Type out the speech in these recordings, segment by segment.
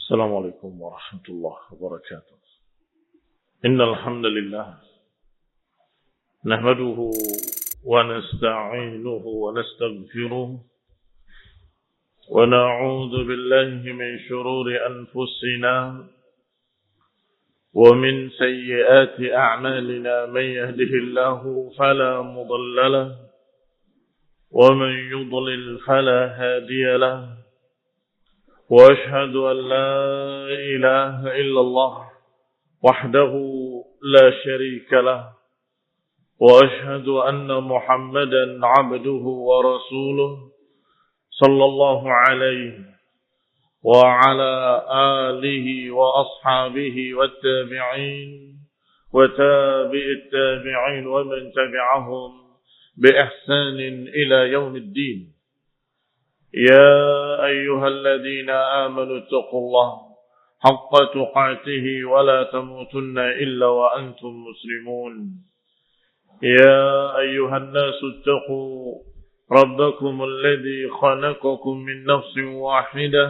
السلام عليكم ورحمة الله وبركاته. إن الحمد لله نحمده ونستعينه ونستغفره ونعوذ بالله من شرور أنفسنا ومن سيئات أعمالنا. من يهده الله فلا مضل له ومن يضلل فلا هادي له. وأشهد أن لا إله إلا الله وحده لا شريك له. وأشهد أن محمدا عبده ورسوله صلى الله عليه وعلى آله وأصحابه والتابعين وتابع التابعين ومن تبعهم بإحسان إلى يوم الدين. يا أيها الذين آمنوا اتقوا الله حق تقاته ولا تموتن إلا وأنتم مسلمون. يا أيها الناس اتقوا ربكم الذي خلقكم من نفس واحدة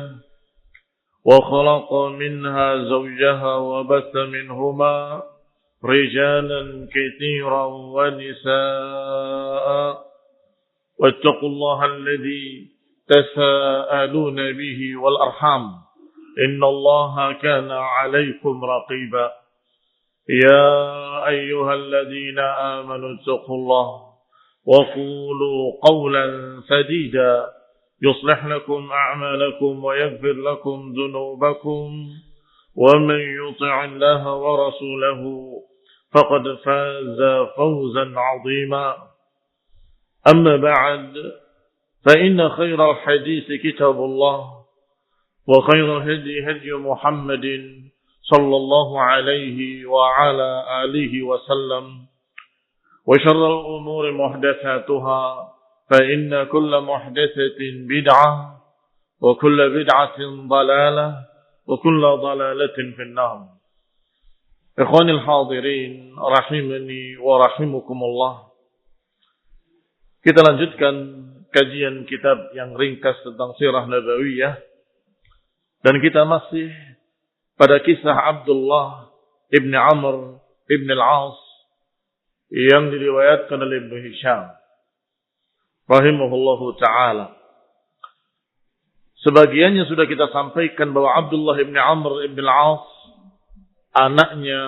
وخلق منها زوجها وبث منهما رجالا كثيرا ونساء. واتقوا الله الذي تساءلون به والأرحام إن الله كان عليكم رقيبا. يا أيها الذين آمنوا اتقوا الله وقولوا قولا سديدا يصلح لكم أعمالكم ويغفر لكم ذنوبكم ومن يطع الله ورسوله فقد فاز فوزا عظيما. أما بعد فإن خير الحديث كتاب الله وخير الهدي هدي محمد صلى الله عليه وعلى آله وسلم وشر الأمور محدثاتها فإن كل محدثة بدعة وكل بدعة ضلالة وكل ضلالة في النار. إخواني الحاضرين رحمني ورحمكم الله. Kita lanjutkan kajian kitab yang ringkas tentang sirah nabawiyah, dan kita masih pada kisah Abdullah ibn Amr ibn al-As yang diriwayatkan oleh Ibnu Hisham rahimahullahu ta'ala. Sebagiannya sudah kita sampaikan bahwa Abdullah ibn Amr ibn al-As anaknya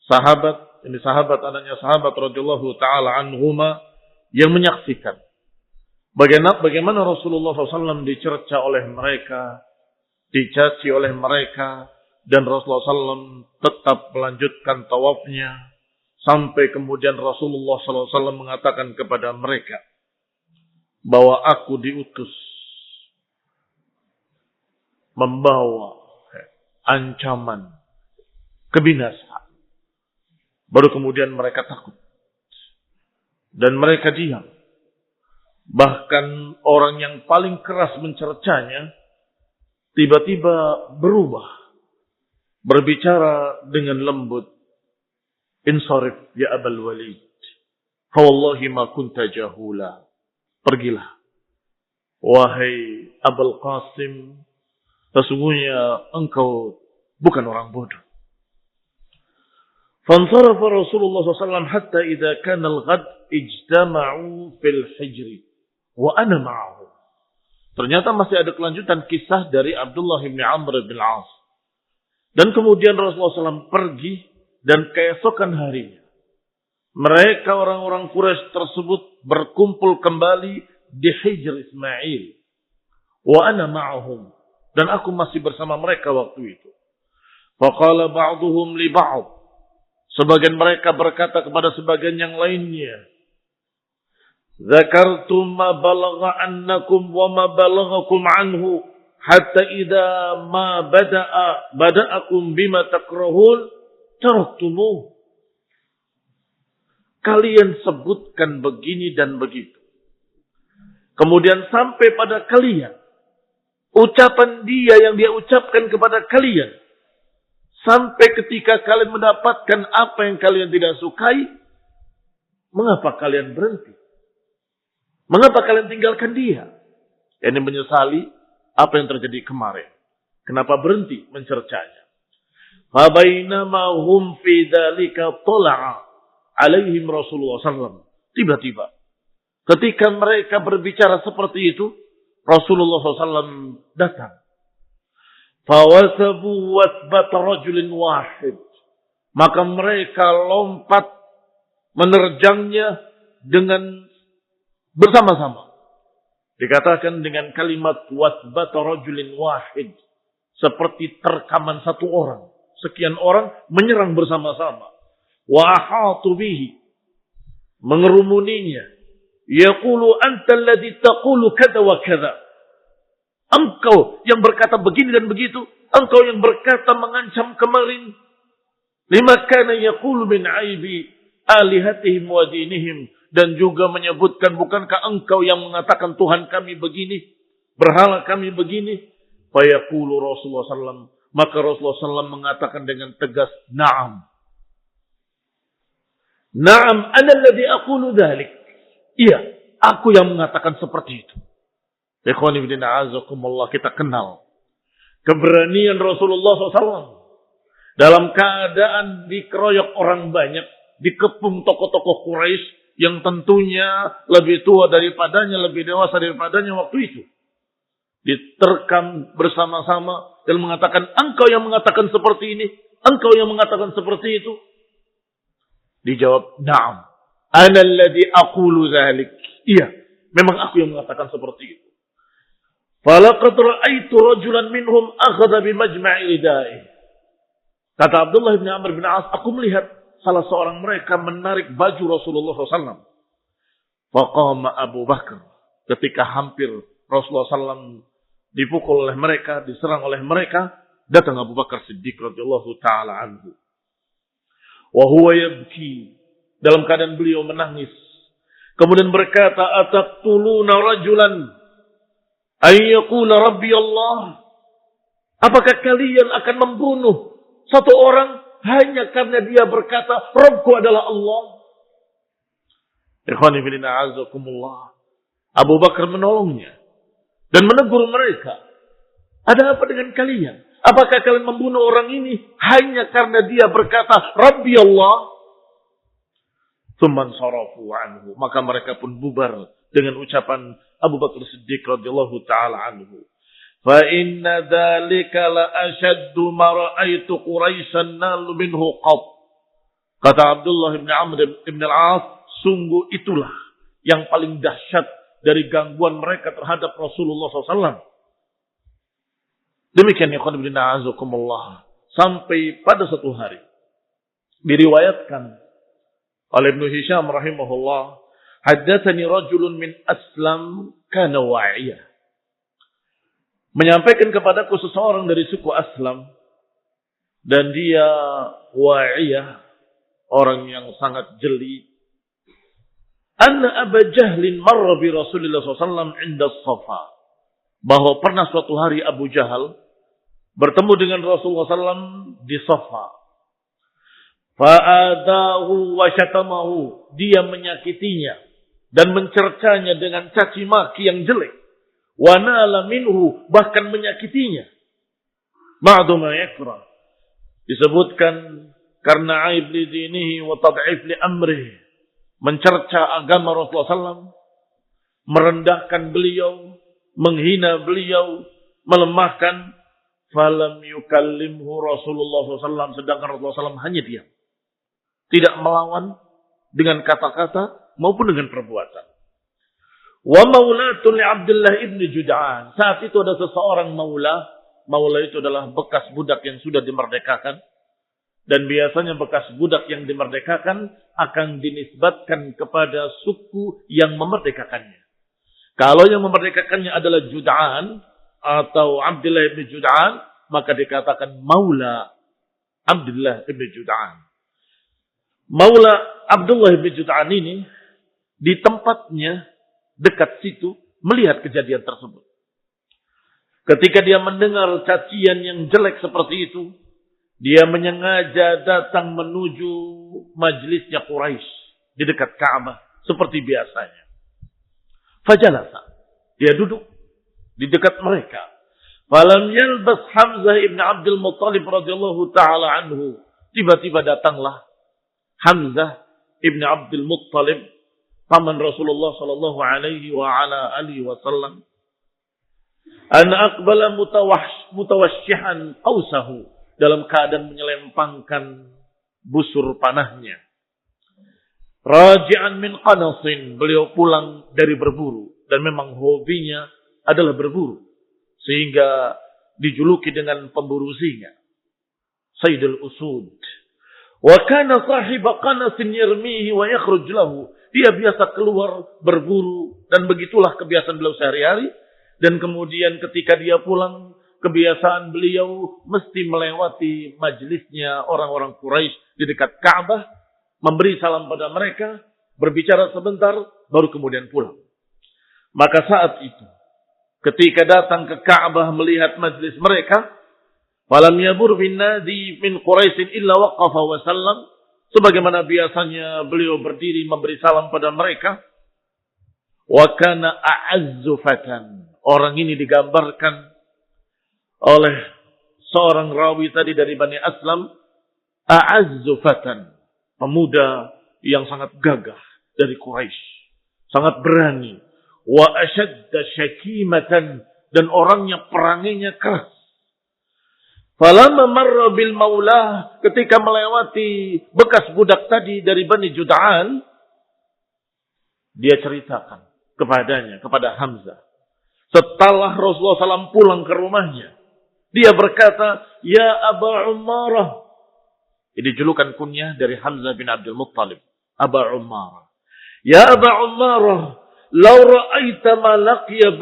sahabat, anaknya sahabat radhiyallahu ta'ala anhuma, yang menyaksikan bagaimana Rasulullah SAW dicerca oleh mereka, dicaci oleh mereka, dan Rasulullah SAW tetap melanjutkan tawafnya, sampai kemudian Rasulullah SAW mengatakan kepada mereka bahwa aku diutus membawa ancaman kebinasaan. Baru kemudian mereka takut dan mereka diam. Bahkan orang yang paling keras mencercanya tiba-tiba berubah, berbicara dengan lembut. Insarif ya Abul Walid, fa wallahi ma kunta jahula. Pergilah wahai Abul Qasim, sesungguhnya engkau bukan orang bodoh. فانصرف رسول الله صلى الله عليه وسلم حتى إذا كان الغد اجتمعوا في الحجر وأنا معهم. Ternyata masih ada kelanjutan kisah dari Abdullah bin Amr bin Al-As. Dan kemudian Rasulullah SAW pergi, dan keesokan harinya mereka orang-orang Quraisy tersebut berkumpul kembali di Hijr Ismail. Wa ana ma'ahum, dan aku masih bersama mereka waktu itu. Faqala ba'duhum li ba'd, sebagian mereka berkata kepada sebagian yang lainnya, Zakartum ma balagha annakum wa ma balaghakum anhu hatta idza ma bada'akum bima takrahun taraktumuh. Kalian sebutkan begini dan begitu. Kemudian sampai pada kalian ucapan dia yang dia ucapkan kepada kalian. Sampai ketika kalian mendapatkan apa yang kalian tidak sukai, mengapa kalian berhenti? Mengapa kalian tinggalkan dia? Ini menyesali apa yang terjadi kemarin. Kenapa berhenti mencercanya? Fabainama hum fi dzalika tala'a alaihim Rasulullah sallallahu. Tiba-tiba ketika mereka berbicara seperti itu, Rasulullah SAW datang. Fawasabu wasbat rajulin wahid. Maka mereka lompat menerjangnya dengan bersama-sama. Dikatakan dengan kalimat wasbat rajulin wahid. Seperti terkaman satu orang. Sekian orang menyerang bersama-sama. Wa ahatu bihi. Mengerumuninya. Yaqulu anta alladhi taqulu kada wa kada. Engkau yang berkata begini dan begitu. Engkau yang berkata mengancam kemarin. Lima kana yaqulu min aibi alihatihim wa dinihim. Dan juga menyebutkan, bukankah engkau yang mengatakan Tuhan kami begini, berhala kami begini. Fayaqulu Rasulullah SAW. Maka Rasulullah SAW mengatakan dengan tegas, Naam. Naam, ana alladhi aqulu dhalik. Iya, aku yang mengatakan seperti itu. Ikhwani fillah azakumullah, kita kenal keberanian Rasulullah SAW. Dalam keadaan dikeroyok orang banyak, dikepung tokoh-tokoh Quraisy yang tentunya lebih tua daripadanya, lebih dewasa daripadanya waktu itu. Diterkam bersama-sama dan mengatakan, engkau yang mengatakan seperti ini, engkau yang mengatakan seperti itu. Dijawab, na'am. Ana alladhi aqulu dzalik. Iya, memang aku yang mengatakan seperti itu. Falaqad ra'aitu rajulan minhum akhadha bimajma'i ridaihi. Kata Abdullah bin Amr bin As, aku melihat salah seorang mereka menarik baju Rasulullah SAW. Faqama Abu Bakar. Ketika hampir Rasulullah SAW dipukul oleh mereka, diserang oleh mereka, datang Abu Bakar Siddiq radhiyallahu taala anhu. Wa huwa yabki, dalam keadaan beliau menangis. Kemudian berkata, ataqtuluna rajulan ay yaqula rabbi Allah? Apakah kalian akan membunuh satu orang hanya karena dia berkata Rabbku adalah Allah? Ikhwani fillah azakumullah. Abu Bakar menolongnya dan menegur mereka. Ada apa dengan kalian? Apakah kalian membunuh orang ini hanya karena dia berkata Rabbi Allah? Tsumman sarafu anhu. Maka mereka pun bubar dengan ucapan Abu Bakar Siddiq radhiyallahu taala anhu. Fa inna dzalika la ashaddu ma ra'aitu Quraisyan nalu minhu qat. Kata Abdullah bin Amr bin al-As, sungguh itulah yang paling dahsyat dari gangguan mereka terhadap Rasulullah SAW. Demikian ya qad bin azakumullah. Sampai pada satu hari diriwayatkan oleh Ibnu Hisham rahimahullah, haddatsani rajulun min Aslam kana wa'iyah. Menyampaikan kepadaku seseorang dari suku Aslam dan dia wa'iyah, orang yang sangat jeli. Anna Abu Jahlin marra bi Rasulillah SAW inda Safa. Bahwa pernah suatu hari Abu Jahal bertemu dengan Rasulullah SAW di Safa. Fa'adahu wa syatamahu. Dia menyakitinya dan mencercanya dengan caci maki yang jelek. Wa nala minhu, bahkan menyakitinya. Ba'du ma yakra. Disebutkan karena aib li dinihi wa tad'if li amrihi. Mencerca agama Rasulullah SAW, merendahkan beliau, menghina beliau, melemahkan. Falam yukallimhu Rasulullah SAW, sedangkan Rasulullah SAW hanya diam. Tidak melawan dengan kata-kata maupun dengan perbuatan. Wa maulatun li Abdullah ibn Jud'an. Saat itu ada seseorang maula. Maula itu adalah bekas budak yang sudah dimerdekakan. Dan biasanya bekas budak yang dimerdekakan akan dinisbatkan kepada suku yang memerdekakannya. Kalau yang memerdekakannya adalah Jud'an atau Abdullah ibn Jud'an, maka dikatakan maula Abdullah ibn Jud'an. Maula Abdullah ibn Jud'an ini di tempatnya dekat situ melihat kejadian tersebut. Ketika dia mendengar cacian yang jelek seperti itu, dia menyengaja datang menuju majlisnya Quraisy di dekat Ka'bah seperti biasanya. Fajalasa, dia duduk di dekat mereka. Falam yalbas Hamzah ibn Abdul Muttalib radhiyallahu taala anhu. Tiba-tiba datanglah Hamzah ibn Abdul Muttalib, paman Rasulullah sallallahu alaihi wa ala alihi wasallam. An aqbala mutawashshihan qausahu, dalam keadaan menyelempangkan busur panahnya. Raji'an min qanasin, beliau pulang dari berburu dan memang hobinya adalah berburu. Sehingga dijuluki dengan pemburu singa, Sayyidul Usud. Wa kana sahiba qanasin yarmihi wa yakhruj lahu. Dia biasa keluar berburu dan begitulah kebiasaan beliau sehari-hari. Dan kemudian ketika dia pulang, kebiasaan beliau mesti melewati majlisnya orang-orang Quraisy di dekat Ka'bah, memberi salam pada mereka, berbicara sebentar, baru kemudian pulang. Maka saat itu, ketika datang ke Ka'bah melihat majlis mereka, falam yabur bin nadi min Quraisy illa waqafa wa sallam, sebagaimana biasanya beliau berdiri memberi salam pada mereka. Wa kana a'azzu fatan. Orang ini digambarkan oleh seorang rawi tadi dari Bani Aslam, a'azzu fatan, pemuda yang sangat gagah dari Quraisy, sangat berani. Wa ashadda syakimatan, dan orangnya peranginya keras. Falamma marra bil maulah, ketika melewati bekas budak tadi dari Bani Jud'an, dia ceritakan kepadanya, kepada Hamzah. Setelah Rasulullah SAW pulang ke rumahnya, dia berkata, "Ya Aba Ummarah." Ini julukan kunyah dari Hamzah bin Abdul Muttalib, Aba Ummarah. "Ya Aba Ummarah, law ra'aita ma laqiya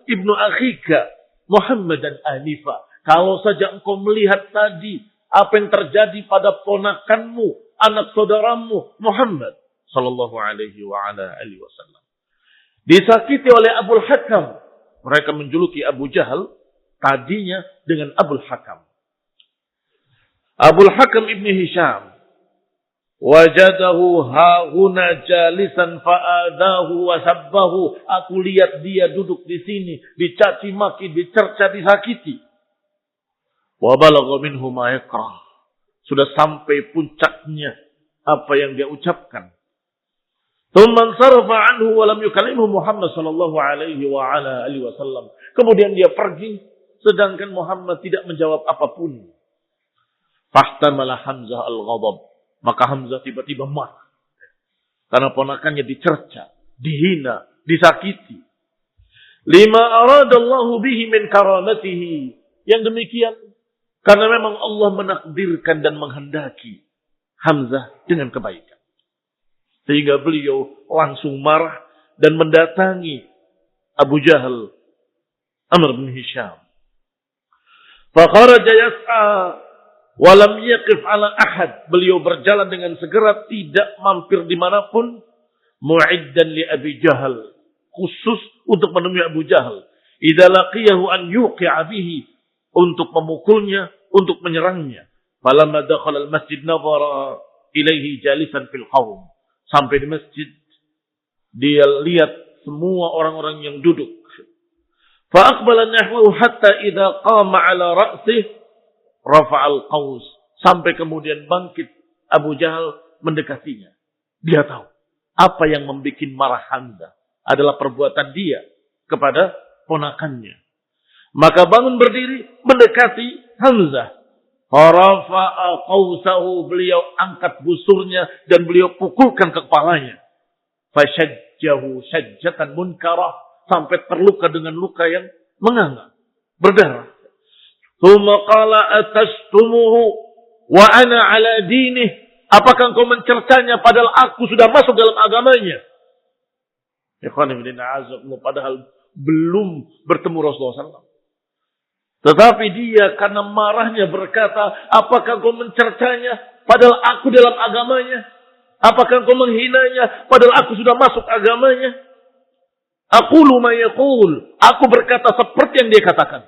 ibnu akhika Muhammadan anifa." Kalau saja engkau melihat tadi apa yang terjadi pada ponakanmu, anak saudaramu Muhammad sallallahu alaihi wa ala alihi wasallam, disakiti oleh Abul Hakam. Mereka menjuluki Abu Jahal tadinya dengan Abul Hakam. Abul Hakam ibn Hisham, wajadahu hahuna jalisan fa'adahu wa sabbahu. Aku lihat dia duduk di sini, dicaci maki, dicerca, disakiti. Wa balagha minhu ma yakrah. Sudah sampai puncaknya apa yang dia ucapkan. Tsumma sarafa anhu wa lam yukallimhu Muhammad sallallahu alaihi wa ala alihi wasallam. Kemudian dia pergi sedangkan Muhammad tidak menjawab apapun. Fahtamala Hamzah al-ghadab. Maka Hamzah tiba-tiba marah. Karena ponakannya dicerca, dihina, disakiti. Lima aradallahu bihi min karamatihi. Yang demikian karena memang Allah menakdirkan dan menghendaki Hamzah dengan kebaikan. Sehingga beliau langsung marah dan mendatangi Abu Jahal, Amr bin Hisham. Fakharaja yas'a wa lam yaqif ala ahad. Beliau berjalan dengan segera, tidak mampir dimanapun. Mu'iddan li Abi Jahal, khusus untuk menemui Abu Jahal. Idza laqiyahu an yuqi'a bihi, untuk memukulnya, untuk menyerangnya. Falamma dakhala al-masjid nadhara ilaihi jalisan fil qawm. Sampai di masjid, dia lihat semua orang-orang yang duduk. Fa'aqbala nahwahu hatta idza qama ala ra'sih rafa'al qaus. Sampai kemudian bangkit Abu Jahal mendekatinya. Dia tahu apa yang membuat marah Hamzah adalah perbuatan dia kepada ponakannya. Maka bangun berdiri mendekati Hamzah. Rafa'a qausahu, beliau angkat busurnya dan beliau pukulkan ke kepalanya. Fashajjahu syajjatan munkarah, sampai terluka dengan luka yang menganga, berdarah. Tsumma qala atastumuhu wa ana ala dinih. Apakah engkau mencercanya padahal aku sudah masuk dalam agamanya? Ikhwan fillah, padahal belum bertemu Rasulullah SAW. Tetapi dia karena marahnya berkata, apakah kau mencercanya padahal aku dalam agamanya? Apakah kau menghinanya padahal aku sudah masuk agamanya? Aqulu ma yaqul, aku berkata seperti yang dia katakan.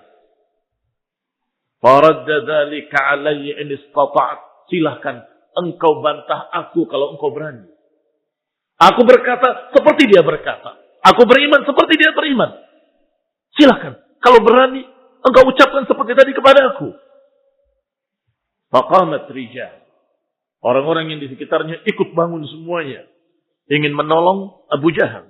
Faradda dzalika alayya in istata'at. Silahkan engkau bantah aku kalau engkau berani. Aku berkata seperti dia berkata. Aku beriman seperti dia beriman. Silahkan kalau berani engkau ucapkan seperti tadi kepadaku. Faqamat rijal. Orang-orang yang di sekitarnya ikut bangun semuanya. Ingin menolong Abu Jahal.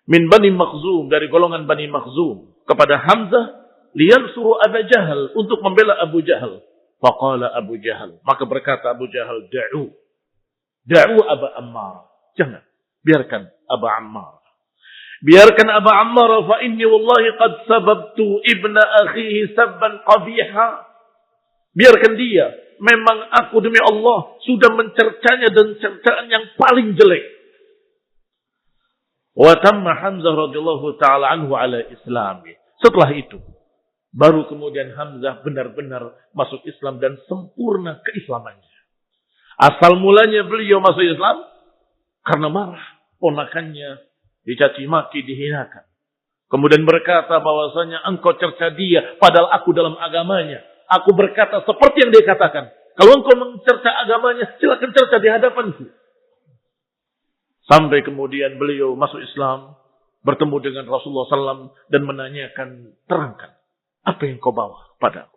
Min Bani Makhzum, dari golongan Bani Makhzum. Kepada Hamzah, liyansuru Abu Jahal, untuk membela Abu Jahal. Faqala Abu Jahal. Maka berkata Abu Jahal, Da'u Aba Ammar. Jangan. Biarkan Aba Ammar. Biarkan Aba Ammar. Fa inni wallahi qad sababtu ibna akhihi sabban qabiha. Biarkan dia. Memang aku demi Allah sudah mencercanya dan cercaan yang paling jelek. Wa tamma Hamzah radhiyallahu ta'ala anhu ala islami. Setelah itu, baru kemudian Hamzah benar-benar masuk Islam dan sempurna keislamannya. Asal mulanya beliau masuk Islam karena marah ponakannya dicaci maki, dihinakan. Kemudian berkata bahwasanya engkau cerca dia padahal aku dalam agamanya. Aku berkata seperti yang dia katakan. Kalau engkau mencerca agamanya, silakan cerca di hadapanku. Sampai kemudian beliau masuk Islam, bertemu dengan Rasulullah SAW dan menanyakan, terangkan apa yang kau bawa padaku.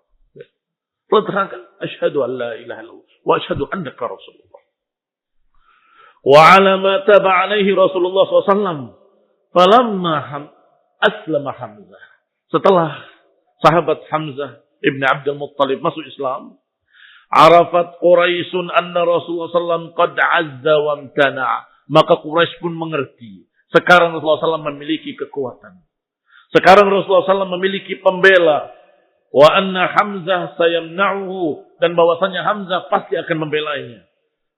Lalu terangkan, asyhadu an la ilaha illallah wa asyhadu annaka Rasulullah. Wa ala ma taba alaihi Rasulullah SAW. Falamma aslama Hamzah. Setelah sahabat Hamzah Ibn Abdul Muttalib masuk Islam, arafat Quraisyun anna Rasulullah SAW qad azza wa amtana'. Maka Quraisy pun mengerti. Sekarang Rasulullah SAW memiliki kekuatan. Sekarang Rasulullah SAW memiliki pembela. Wa anna Hamzah sayamna'uhu. Dan bahwasanya Hamzah pasti akan membelanya.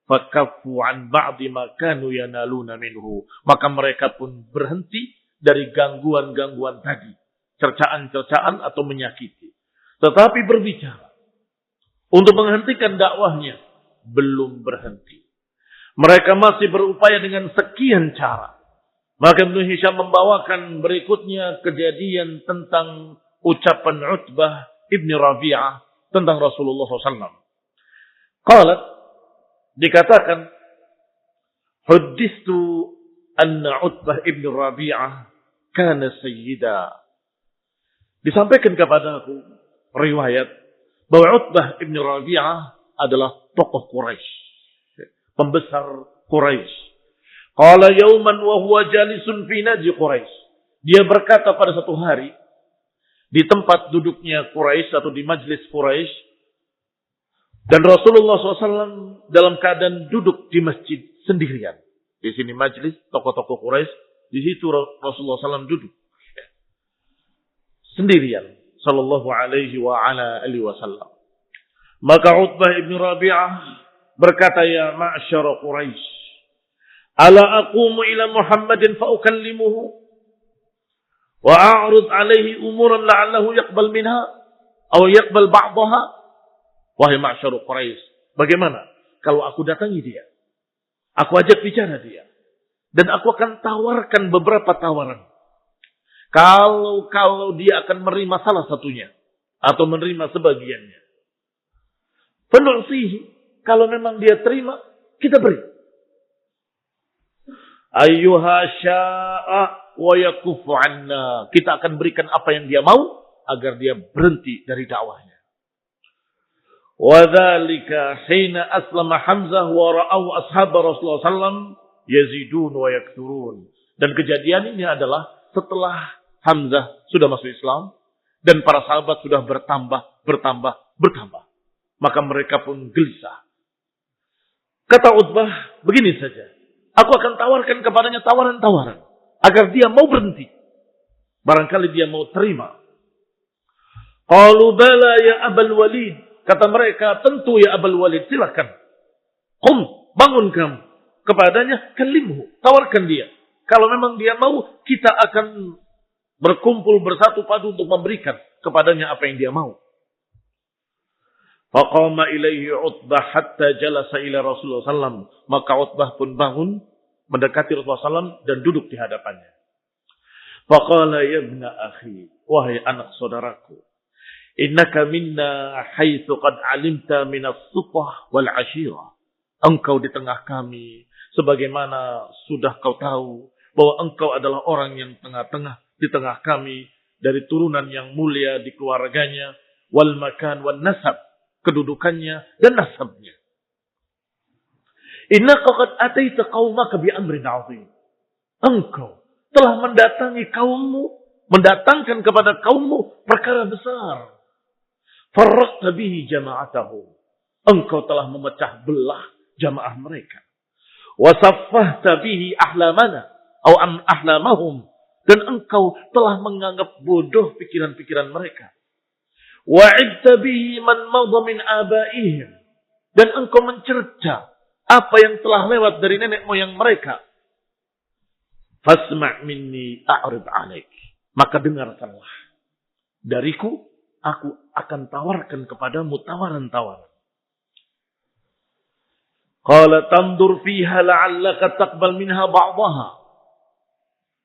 Fakaffu an ba'di ma kanu yanaluna minhu. Maka mereka pun berhenti dari gangguan-gangguan tadi. Cercaan-cercaan atau menyakiti. Tetapi berbicara untuk menghentikan dakwahnya belum berhenti. Mereka masih berupaya dengan sekian cara. Maka Ibnu Hisham membawakan berikutnya kejadian tentang ucapan Utbah ibni Rabi'ah tentang Rasulullah SAW. Qalat, dikatakan, Huddistu anna Utbah ibni Rabi'ah kana sayyida. Disampaikan kepadaku riwayat bahwa Utbah ibn Rabi'ah adalah tokoh Quraisy, pembesar Quraisy. Qala yauman wa huwa jalisun fi naji Quraisy. Dia berkata pada satu hari di tempat duduknya Quraisy atau di majlis Quraisy, dan Rasulullah SAW dalam keadaan duduk di masjid sendirian. Di sini majlis tokoh-tokoh Quraisy, di situ Rasulullah SAW duduk sendirian. Sallallahu alaihi wa ala alihi wasallam. Maka Utbah ibn Rabi'ah berkata, ya ma'syara Quraisy, ala aqumu ila Muhammadin fa ukallimuhu wa a'rud alaihi umuran la'allahu yaqbal minha atau yaqbal ba'daha. Wahai ma'syara Quraisy, bagaimana kalau aku datangi dia? Aku ajak bicara dia dan aku akan tawarkan beberapa tawaran. Kalau dia akan menerima salah satunya atau menerima sebagiannya. Penu'sihi, kalau memang dia terima, kita beri. Ayyuha sya'a wa yakufu anna. Kita akan berikan apa yang dia mau agar dia berhenti dari dakwahnya. Wa dzalika hina aslama Hamzah wa ra'au ashab Rasulullah sallallahu yazidun wa yakthurun. Dan kejadian ini adalah setelah Hamzah sudah masuk Islam dan para sahabat sudah bertambah. Maka mereka pun gelisah. Kata Utbah, begini saja. Aku akan tawarkan kepadanya tawaran-tawaran agar dia mau berhenti. Barangkali dia mau terima. Qalu bala ya Abul Walid. Kata mereka, tentu ya Abul Walid, silakan. Qum, bangun kamu. Kepadanya, kalimhu, tawarkan dia. Kalau memang dia mau, kita akan berkumpul bersatu padu untuk memberikan kepadanya apa yang dia mau. Faqama ilaihi Utbah hatta jalasa ila Rasulullah sallallahu. Maka Utbah pun bangun mendekati Rasulullah sallallahu dan duduk di hadapannya. Faqala ya ibna akhi, wahai anak saudaraku, innaka minna haitsu qad alimta min as-sufah wal 'ashirah. Engkau di tengah kami sebagaimana sudah kau tahu bahwa engkau adalah orang yang tengah-tengah di tengah kami dari turunan yang mulia di keluarganya, wal makan wan nasab, kedudukannya dan nasabnya. Innaka qad ataita qaumaka bi amrin 'azim. Engkau telah mendatangi kaummu, mendatangkan kepada kaummu perkara besar. Farraqta bihi jama'atahum. Engkau telah memecah belah jamaah mereka. Wasaffahta bihi ahlamana atau ahlamahum, dan engkau telah menganggap bodoh pikiran-pikiran mereka. Wa'idta bihi man madha min abaihim, dan engkau mencerca apa yang telah lewat dari nenek moyang mereka. Fasma' minni a'rid 'alaik. Maka dengarkanlah dariku, aku akan tawarkan kepadamu tawaran-tawaran. Qala tandur fiha la'allaka taqbal minha ba'daha.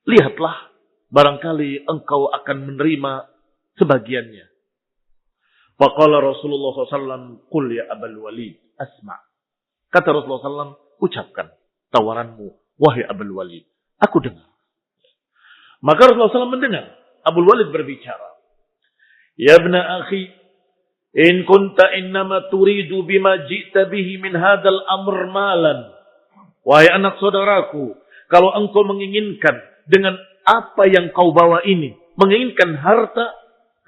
Lihatlah, barangkali engkau akan menerima sebagiannya. Faqala Rasulullah SAW, qul ya Abul Walid, asma'. Kata Rasulullah SAW, ucapkan tawaranmu, wahai Abul Walid, aku dengar. Maka Rasulullah SAW mendengar Abul Walid berbicara. Ya ibna akhi, in kunta innama turidu bima ji'ta bihi min hadal amr malan. Wahai anak saudaraku, kalau engkau menginginkan dengan apa yang kau bawa ini, menginginkan harta,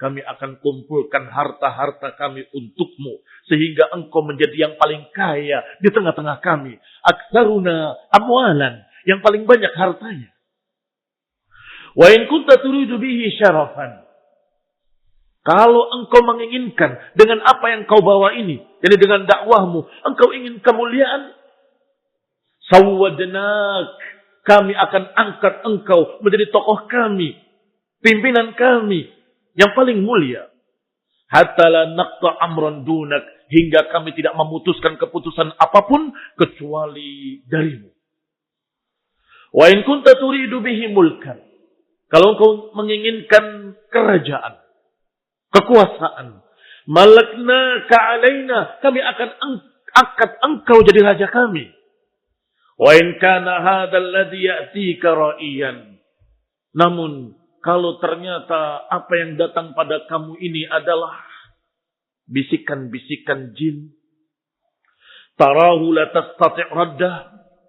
kami akan kumpulkan harta-harta kami untukmu, sehingga engkau menjadi yang paling kaya di tengah-tengah kami. Aksaruna amwalan, yang paling banyak hartanya. Wa in kunta turidu bihi syarafan. Kalau engkau menginginkan dengan apa yang kau bawa ini, jadi dengan dakwahmu, engkau ingin kemuliaan, sawwadnak, kami akan angkat engkau menjadi tokoh kami, pimpinan kami yang paling mulia. Hatta la naqta amran dunak, hingga kami tidak memutuskan keputusan apapun kecuali darimu. Wa in kunta turidu bihi mulkan. Kalau engkau menginginkan kerajaan, kekuasaan, malaknaka alaina, kami akan angkat engkau jadi raja kami. Wa in kana hadzal ladzi ya'tika ra'iyan. Namun kalau ternyata apa yang datang pada kamu ini adalah bisikan-bisikan jin, tarahu la tastati' raddah,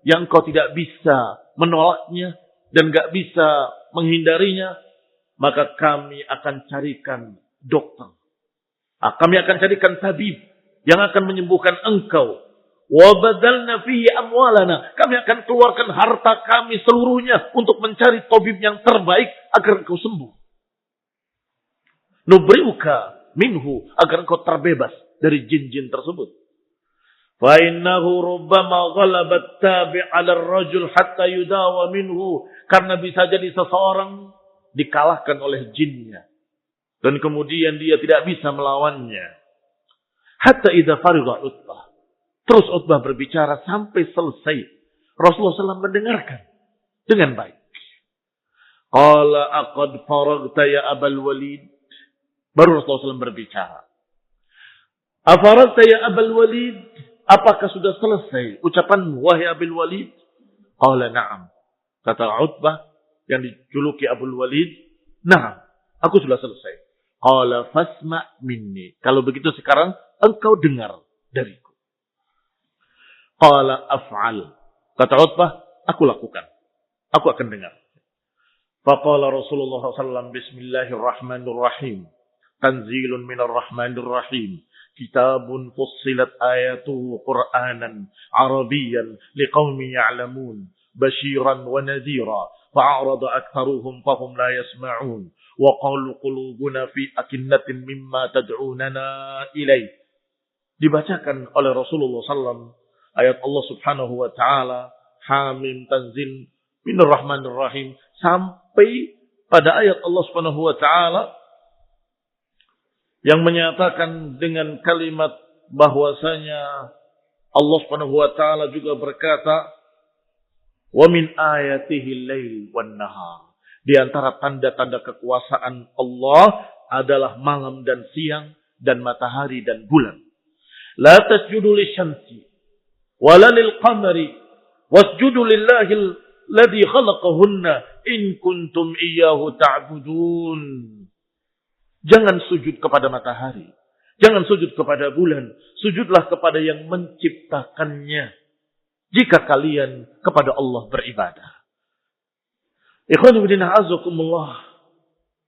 yang kau tidak bisa menolaknya dan enggak bisa menghindarinya, maka kami akan carikan dokter. Kami akan carikan tabib yang akan menyembuhkan engkau. Wa badalna fihi amwalana, kami akan keluarkan harta kami seluruhnya untuk mencari tabib yang terbaik agar engkau sembuh. Nubri'uka minhu, agar engkau terbebas dari jin-jin tersebut. Fa innahu rubbama ghalabat tabi' 'ala ar-rajul hatta yudawa minhu, karena bisa jadi seseorang dikalahkan oleh jinnya dan kemudian dia tidak bisa melawannya. Hatta idza farigha Utbah, terus Utbah berbicara sampai selesai. Rasulullah SAW mendengarkan dengan baik. Qala aqad faragta ya Abul Walid. Baru Rasulullah SAW berbicara. Afaragta ya Abul Walid? Apakah sudah selesai ucapanmu, wahai Abul Walid? Qala na'am. Kata Utbah yang dijuluki Abul Walid, na'am, aku sudah selesai. Qala fasma' minni. Kalau begitu sekarang engkau dengar dariku. Qala af'al. Kata Utbah, aku lakukan. Aku akan dengar. Faqala Rasulullah SAW, bismillahirrahmanirrahim. Tanzilun minarrahmanirrahim. Kitabun fussilat ayatuhu Qur'anan Arabiyan liqawmi ya'lamun. Bashiran wa nadhira. Fa'arada aktharuhum fahum la yasma'un. Wa qalu qulubuna fi akinnatin mimma tad'unana ilaih. Dibacakan oleh Rasulullah SAW ayat Allah Subhanahu wa taala, Hamim tanzil minarrahmanirrahim, sampai pada ayat Allah Subhanahu wa taala yang menyatakan dengan kalimat bahwasanya Allah Subhanahu wa taala juga berkata, wa min ayatihi al-lail wan nahar. Di antara tanda-tanda kekuasaan Allah adalah malam dan siang dan matahari dan bulan. La tasjudu lisyamsi wala lilqamari wasjudu lillahi alladhi khalaqahunna in kuntum iyyahu ta'budun. Jangan sujud kepada matahari. Jangan sujud kepada bulan. Sujudlah kepada yang menciptakannya. Jika kalian kepada Allah beribadah. Ikhwan fillah azakumullah.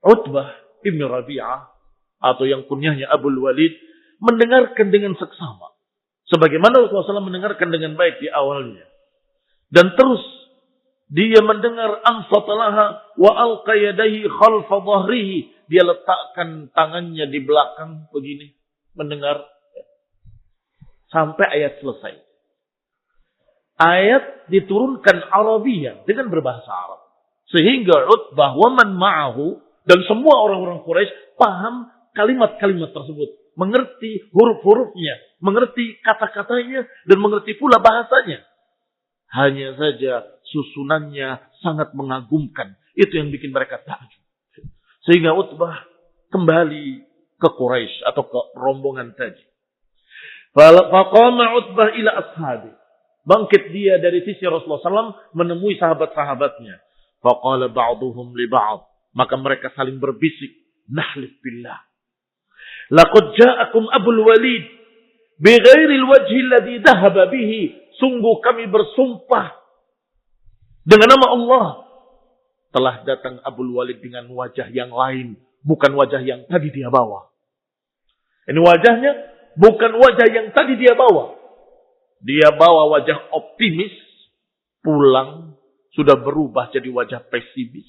Utbah ibn Rabi'ah atau yang kunyahnya Abul Walid mendengarkan dengan seksama. Sebagaimana Rasulullah SAW mendengarkan dengan baik di awalnya. Dan terus dia mendengar ansatalaha wa alqa yadayhi khalfa dhahrihi. Dia letakkan tangannya di belakang begini. Mendengar. Sampai ayat selesai. Ayat diturunkan Arabiyah dengan berbahasa Arab. Sehingga Utbah wa man ma'ahu dan semua orang-orang Quraisy paham kalimat-kalimat tersebut. Mengerti huruf-hurufnya. Mengerti kata-katanya. Dan mengerti pula bahasanya. Hanya saja susunannya sangat mengagumkan. Itu yang bikin mereka takjub. Sehingga Utbah kembali ke Quraisy atau ke rombongan tadi. Faqama Utbah ila ashabi. Bangkit dia dari sisi Rasulullah SAW menemui sahabat-sahabatnya. Faqala ba'duhum li ba'd. Maka mereka saling berbisik. Nahlif billah. Laqad ja'akum Abul Walid. Bighairil wajhi alladhi dhahaba bihi. Sungguh kami bersumpah. Dengan nama Allah. Telah datang Abul Walid dengan wajah yang lain. Bukan wajah yang tadi dia bawa. Ini wajahnya bukan wajah yang tadi dia bawa. Dia bawa wajah optimis. Pulang. Sudah berubah jadi wajah pesimis.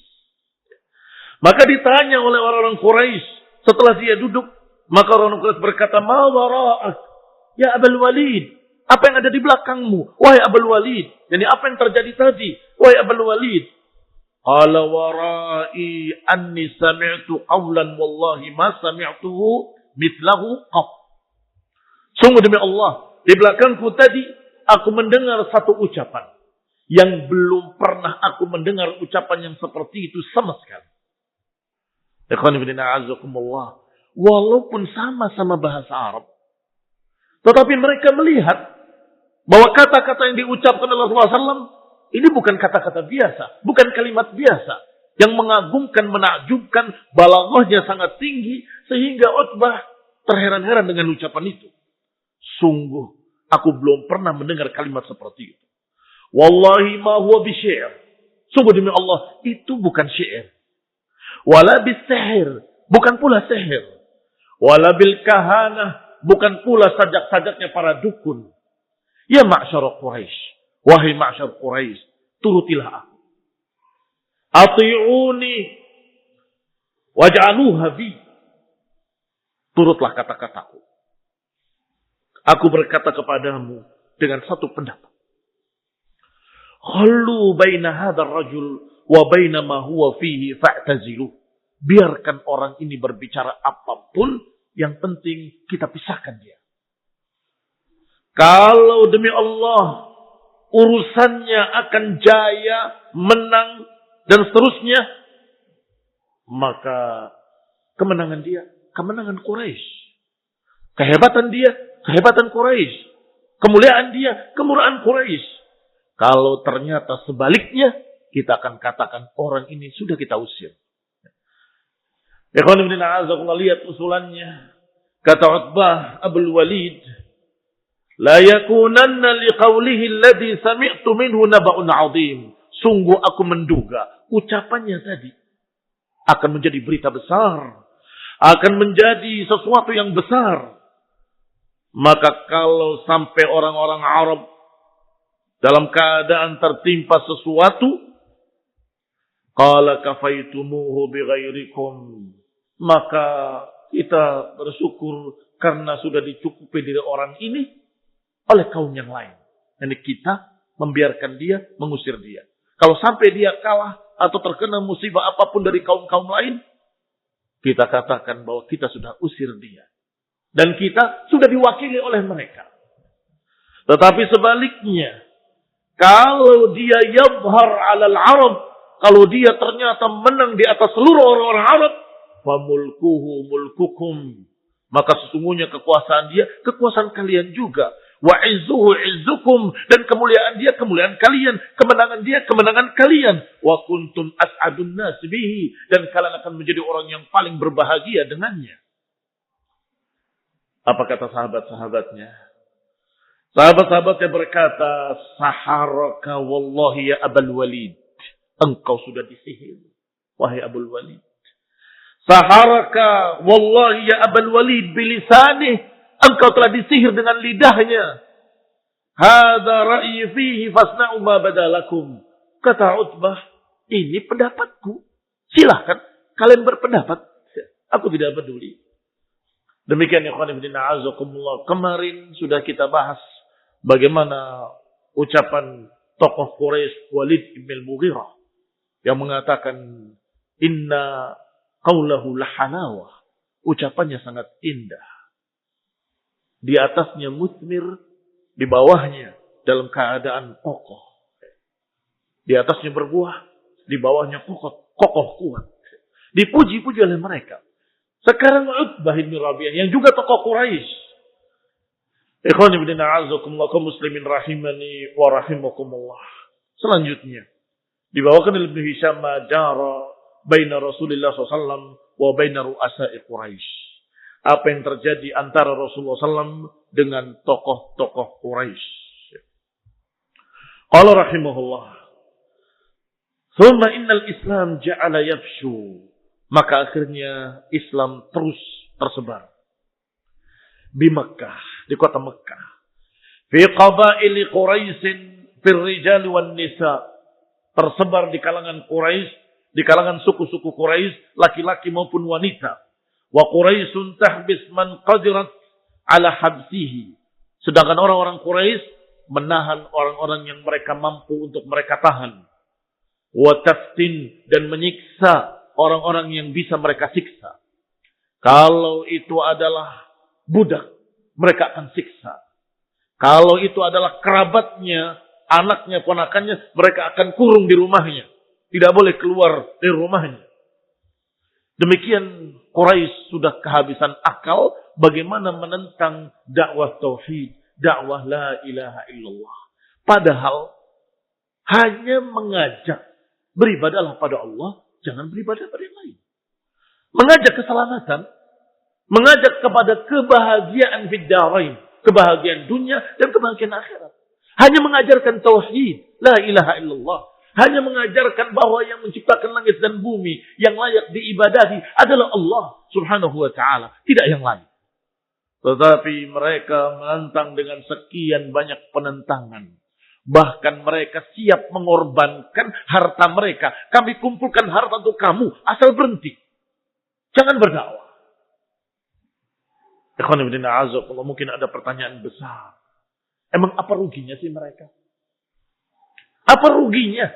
Maka ditanya oleh orang-orang Quraisy setelah dia duduk, maka orang-orang Quraisy berkata, "Ma wara'ak ya Abul Walid? Apa yang ada di belakangmu, wahai Abul Walid? Jadi apa yang terjadi tadi, wahai Abul Walid?" Qala wara'i anni sami'tu qawlan wallahi ma sami'tuhu mithlahu qat. Sungguh demi Allah, di belakangku tadi aku mendengar satu ucapan yang belum pernah aku mendengar ucapan yang seperti itu sama sekali. Ikhwan fillah azakumullah. Walaupun sama-sama bahasa Arab, tetapi mereka melihat bahwa kata-kata yang diucapkan oleh Rasulullah SAW ini bukan kata-kata biasa, bukan kalimat biasa yang mengagumkan, menakjubkan, balaghahnya sangat tinggi sehingga Utbah terheran-heran dengan ucapan itu. Sungguh aku belum pernah mendengar kalimat seperti itu. Wallahi ma huwa bisyair. Sungguh demi Allah, itu bukan syair. Wala bisihir, bukan pula sihir. Wala bil kahanah, bukan pula sajak-sajaknya para dukun. Ya ma'syar Quraisy, wahai ma'syar Quraisy, turutilah aku. Ati'uni waj'aluha bi. Turutlah kata-kataku. Aku berkata kepadamu dengan satu pendapat. Khallu baina hadzal rajul wa baina ma huwa fihi fa'tazilu. Biarkan orang ini berbicara apapun, yang penting kita pisahkan dia. Kalau demi Allah urusannya akan jaya, menang dan seterusnya, maka kemenangan dia, kemenangan Quraisy. Kehebatan dia, kehebatan Quraisy. Kemuliaan dia, kemuliaan Quraisy. Kalau ternyata sebaliknya, kita akan katakan orang ini sudah kita usir. Ikhwan ibn a'azakullah, lihat usulannya. Kata Utbah Abul Walid, la yakunanna liqawlihi alladhi sami'tu minhu naba'un 'azim. Sungguh aku menduga ucapannya tadi akan menjadi berita besar, akan menjadi sesuatu yang besar. Maka kalau sampai orang-orang Arab dalam keadaan tertimpa sesuatu, qala kafaitumuhu bighairikum, maka kita bersyukur karena sudah dicukupi dari orang ini oleh kaum yang lain. Jadi kita membiarkan dia, mengusir dia. Kalau sampai dia kalah atau terkena musibah apapun dari kaum-kaum lain, kita katakan bahwa kita sudah usir dia. Dan kita sudah diwakili oleh mereka. Tetapi sebaliknya, kalau dia yadhar alal Arab, kalau dia ternyata menang di atas seluruh orang-orang Arab, famulkuhu mulkukum, maka sesungguhnya kekuasaan dia, kekuasaan kalian juga. Wa izzuhu izzukum. Dan kemuliaan dia kemuliaan kalian. Kemenangan dia kemenangan kalian. Wa kuntum as'adun nas bihi. Dan kalian akan menjadi orang yang paling berbahagia dengannya. Apa kata sahabat-sahabatnya? Sahabat-sahabatnya berkata, saharaka wallahi ya Abul Walid. Engkau sudah disihir, wahai Abul Walid. Saharaka wallahi ya Abul Walid bilisanih. Engkau telah disihir dengan lidahnya. Hadza ra'yi fihi fasna'u ma badalakum. Kata Utbah, ini pendapatku. Silahkan kalian berpendapat. Aku tidak peduli. Demikian ya ikhwan fillah azakumullah. Kemarin sudah kita bahas bagaimana ucapan tokoh Quraisy Walid bin Al-Mughirah yang mengatakan inna qawlahu lahanawah. Ucapannya sangat indah. Di atasnya musmir, di bawahnya dalam keadaan kokoh. Di atasnya berbuah, di bawahnya kokoh kuat. Dipuji-puji oleh mereka. Sekarang Utbah bin Rabi'ah yang juga tokoh Quraisy. Ikhwan ibn a'azakumullah kaum muslimin rahimani wa rahimakumullah. Selanjutnya dibawakan oleh Ibnu Hisham majara baina Rasulullah SAW wa baina ru'asa'i Quraisy. Apa yang terjadi antara Rasulullah SAW dengan tokoh-tokoh Quraisy. Qala rahimahullah. Thumma innal Islam ja'ala yafshu. Maka akhirnya Islam terus tersebar. Di Mekah, di kota Mekah. Fi qabaili Quraisyin fil rijal wan nisa. Tersebar di kalangan Quraisy, di kalangan suku-suku Quraisy, laki-laki maupun wanita. Wa Quraisyun tahbis man qadirat ala habsihi. Sedangkan orang-orang Quraisy menahan orang-orang yang mereka mampu untuk mereka tahan. Wa taftin dan menyiksa orang-orang yang bisa mereka siksa. Kalau itu adalah budak, mereka akan siksa. Kalau itu adalah kerabatnya, anaknya, ponakannya, mereka akan kurung di rumahnya. Tidak boleh keluar dari rumahnya. Demikian Quraisy sudah kehabisan akal bagaimana menentang dakwah tauhid, dakwah la ilaha illallah. Padahal hanya mengajak beribadahlah pada Allah, jangan beribadah pada yang lain. Mengajak keselamatan, mengajak kepada kebahagiaan fid dharain, kebahagiaan dunia dan kebahagiaan akhirat. Hanya mengajarkan tauhid, la ilaha illallah. Hanya mengajarkan bahwa yang menciptakan langit dan bumi, yang layak diibadahi adalah Allah subhanahu wa ta'ala. Tidak yang lain. Tetapi mereka menentang dengan sekian banyak penentangan. Bahkan mereka siap mengorbankan harta mereka. Kami kumpulkan harta untuk kamu, asal berhenti. Jangan berdakwah. Ikhwan ibn a'azakumullah, mungkin ada pertanyaan besar. Emang apa ruginya sih mereka? Apa ruginya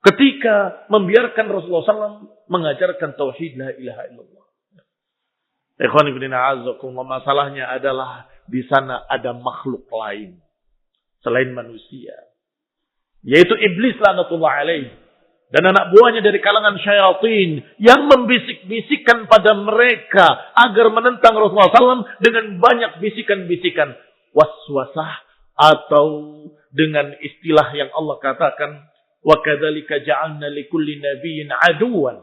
ketika membiarkan Rasulullah SAW mengajarkan tauhid la ilaha illallah? Ikhwan ibn a'azakumullah, masalahnya adalah di sana ada makhluk lain selain manusia, yaitu iblis laknatullah alaih dan anak buahnya dari kalangan syaitan yang membisik-bisikkan pada mereka agar menentang Rasulullah SAW dengan banyak bisikan-bisikan waswasah, atau dengan istilah yang Allah katakan wa kadzalika ja'alna likulli nabiyyin aduwan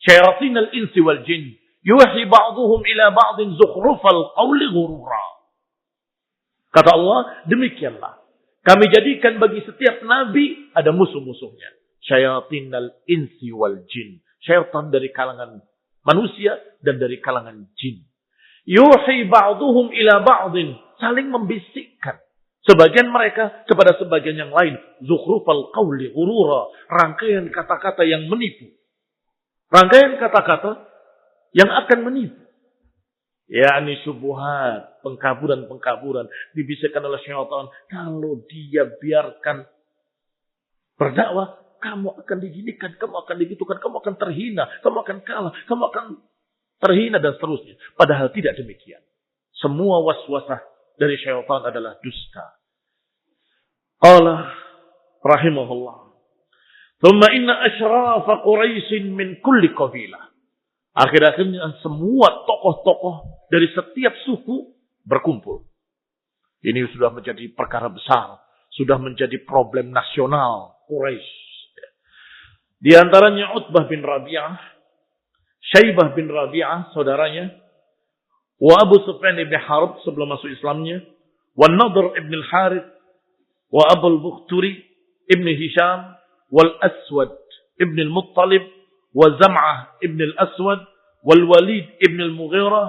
syayatinal insi wal jin yuhi ba'dhum ila ba'din zukhrufal qawli ghurura. Kata Allah, demikianlah kami jadikan bagi setiap nabi ada musuh-musuhnya. Syayatinal insi wal jin. Syaitan dari kalangan manusia dan dari kalangan jin. Yuhi ba'duhum ila ba'din. Saling membisikkan. Sebagian mereka kepada sebagian yang lain. Zukhrufal qawli ghurura. Rangkaian kata-kata yang menipu. Rangkaian kata-kata yang akan menipu. yakni syubhat, pengkaburan-pengkaburan dibisikkan oleh syaitan. Kalau dia biarkan berdakwah, kamu akan diginikan, kamu akan digitukan, kamu akan terhina, kamu akan kalah, kamu akan terhina dan seterusnya. Padahal tidak demikian. Semua waswasah dari syaitan adalah dusta. Allah rahimahullah. Thumma inna asyraf Quraisy min kulli qabilah. Akhir-akhirnya semua tokoh-tokoh dari setiap suku berkumpul. Ini sudah menjadi perkara besar. Sudah menjadi problem nasional Quraisy. Di antaranya Utbah bin Rabi'ah, Syaibah bin Rabi'ah, saudaranya, wa Abu Sufyan ibn Harb sebelum masuk Islamnya, wa Nadhr ibn al-Harith, wa Abu al-Bukhturi ibn Hisham, wal Aswad ibn al-Muttalib, wa Zam'ah ibn al-Aswad, wal Walid ibn al-Mughirah,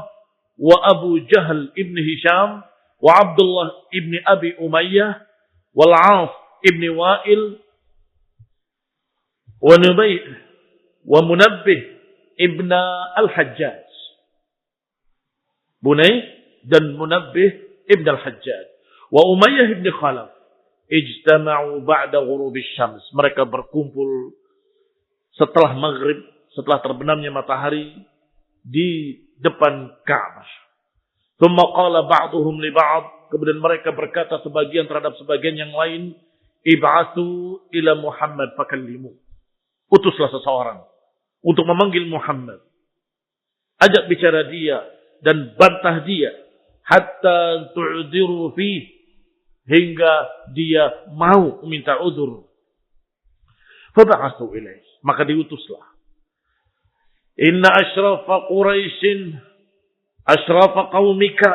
wa Abu Jahl ibn Hisham, wa Abdullah ibn Abi Umayyah, wal 'As ibn Wa'il, wa Nubay' wa Munabbih ibn al-Hajjaj. Bunay dan Munabbih ibn al-Hajjaj. Wa Umayyah ibn Khalaf. Ijtama'u ba'da ghurubi syams. Mereka berkumpul setelah maghrib, setelah terbenamnya matahari di depan Ka'bah. Thumma qala ba'duhum li ba'd. Kemudian mereka berkata sebagian terhadap sebagian yang lain, ib'atsu ila Muhammad fakallimu. Utuslah seseorang untuk memanggil Muhammad. Ajak bicara dia dan bantah dia hatta tu'dziru fi, hingga dia mau meminta udzur. Fab'atsu ilaihi, maka diutuslah. Inna ashrafa Quraisyin ashrafa qaumika